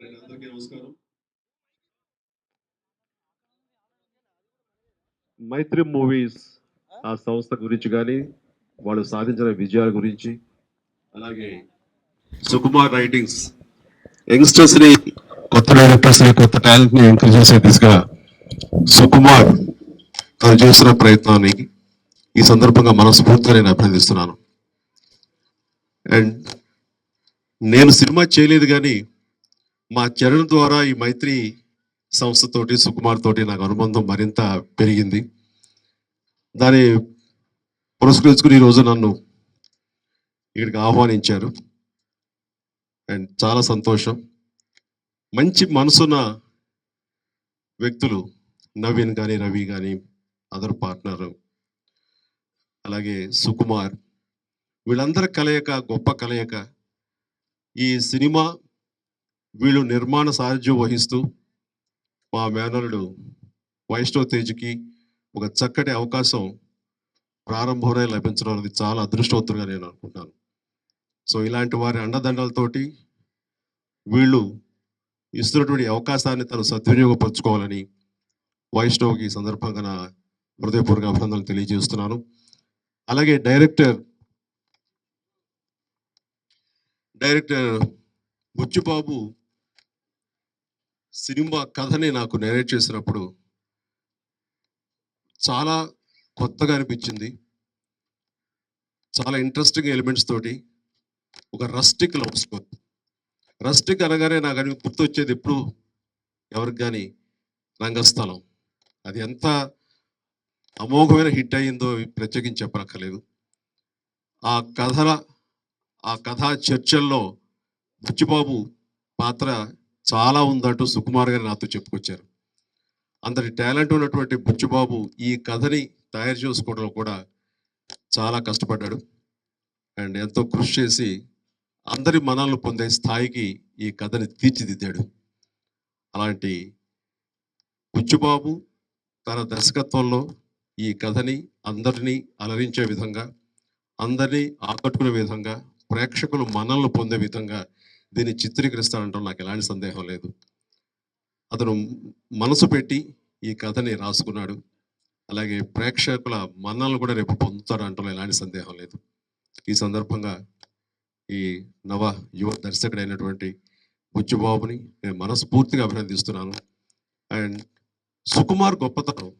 అందరికీ నమస్కారం. మైత్రి మూవీస్ ఆ సంస్థ గురించి కానీ వాళ్ళు సాధించిన విజయాల గురించి, అలాగే సుకుమార్ రైటింగ్స్ యంగ్స్టర్స్ ని, కొత్త డైరెక్టర్స్ ని, కొత్త టాలెంట్ ని ఎంకరేజ్ చేసే దిశగా సుకుమార్ తను చేస్తున్న ప్రయత్నాన్ని ఈ సందర్భంగా మనస్ఫూర్తిగా నేను అభినందిస్తున్నాను. అండ్ నేను సినిమా చేయలేదు కానీ మా చరణ్ ద్వారా ఈ మైత్రి సంస్థతోటి, సుకుమార్ తోటి నాకు అనుబంధం మరింత పెరిగింది. దాన్ని పురస్కరించుకుని ఈరోజు నన్ను ఇక్కడికి ఆహ్వానించారు. అండ్ చాలా సంతోషం. మంచి మనసున్న వ్యక్తులు నవీన్ కానీ, రవి కానీ, అదర్ పార్ట్నర్, అలాగే సుకుమార్, వీళ్ళందరి కలయిక గొప్ప కలయిక. ఈ సినిమా వీళ్ళు నిర్మాణ సారథ్యం వహిస్తూ మా మేనల్లుడు వైష్ణవ్ తేజ్కి ఒక చక్కటి అవకాశం ప్రారంభంలో లభించడం అనేది చాలా అదృష్టవంతులుగా నేను అనుకుంటున్నాను. సో ఇలాంటి వారి అండదండలతోటి వీళ్ళు ఇస్తున్నటువంటి అవకాశాన్ని తను సద్వినియోగపరచుకోవాలని వైష్ణవ్కి ఈ సందర్భంగా నా హృదయపూర్వక అభినందనలు తెలియజేస్తున్నాను. అలాగే డైరెక్టర్ బుచ్చిబాబు సినిమా కథని నాకు నేరేట్ చేసినప్పుడు చాలా కొత్తగా అనిపించింది. చాలా ఇంట్రెస్టింగ్ ఎలిమెంట్స్ తోటి ఒక రస్టిక్ లవ్ స్టోరీ. రస్టిక్ అనగానే నాకు గుర్తొచ్చేది ఎప్పుడు ఎవరికి కానీ రంగస్థలం. అది ఎంత అమోఘమైన హిట్ అయ్యిందో ప్రత్యేకించి చెప్పనక్కర్లేదు. ఆ కథా చర్చల్లో బుచ్చిబాబు పాత్ర చాలా ఉందంటూ సుకుమార్ గారు నాతో చెప్పుకొచ్చారు. అంతటి టాలెంట్ ఉన్నటువంటి బుచ్చిబాబు ఈ కథని తయారు చేసుకోవడంలో కూడా చాలా కష్టపడ్డాడు. అండ్ ఎంతో కృషి చేసి అందరి మనల్ని పొందే స్థాయికి ఈ కథని తీర్చిదిద్దాడు. అలాంటి బుచ్చిబాబు తన దర్శకత్వంలో ఈ కథని అందరినీ అలరించే విధంగా, అందరినీ ఆకట్టుకునే విధంగా, ప్రేక్షకులు మనల్ని పొందే విధంగా దీన్ని చిత్రీకరిస్తానంటాం నాకు ఎలాంటి సందేహం లేదు. అతను మనసు పెట్టి ఈ కథని రాసుకున్నాడు. అలాగే ప్రేక్షకుల మన్నలను కూడా రేపు పొందుతాడు అంటూ ఎలాంటి సందేహం లేదు. ఈ సందర్భంగా ఈ యువ దర్శకుడైనటువంటి బుచ్చిబాబుని నేను మనస్ఫూర్తిగా అభినందిస్తున్నాను. అండ్ సుకుమార్ గొప్పతనం,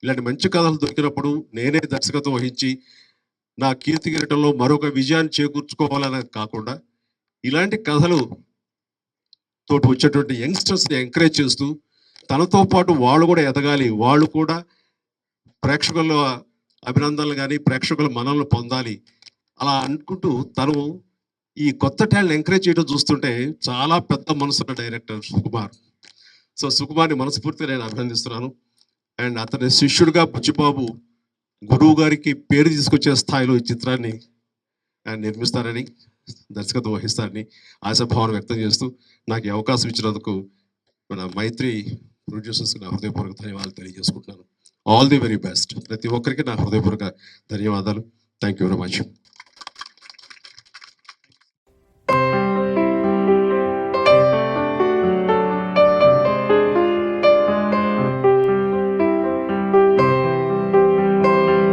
ఇలాంటి మంచి కథలు దొరికినప్పుడు నేనే దర్శకత్వం వహించి నా కీర్తి కిరీటంలో మరొక విజయాన్ని చేకూర్చుకోవాలని కాకుండా, ఇలాంటి కథలు తోటి వచ్చేటువంటి యంగ్స్టర్స్ని ఎంకరేజ్ చేస్తూ తనతో పాటు వాళ్ళు కూడా ఎదగాలి, వాళ్ళు కూడా ప్రేక్షకుల అభినందనలు కానీ ప్రేక్షకుల మనల్ని పొందాలి అలా అనుకుంటూ తను ఈ కొత్త టాలెంట్ ఎంకరేజ్ చేయడం చూస్తుంటే చాలా పెద్ద మనసున్న డైరెక్టర్ సుకుమార్. సో సుకుమార్ని మనస్ఫూర్తిగా నేను అభినందిస్తున్నాను. అండ్ అతని శిష్యుడిగా బుచ్చిబాబు గురువు గారికి పేరు తీసుకొచ్చే స్థాయిలో ఈ చిత్రాన్ని నిర్మిస్తారని, దర్శకత్వం వహిస్తారని ఆశాభావన వ్యక్తం చేస్తూ నాకు ఈ అవకాశం ఇచ్చినందుకు మన మైత్రి ప్రొడ్యూసర్స్కి నా హృదయపూర్వక ధన్యవాదాలు తెలియజేసుకుంటున్నాను. All the very best. ప్రతి ఒక్కరికి నా హృదయపూర్వక ధన్యవాదాలు. Thank you very much.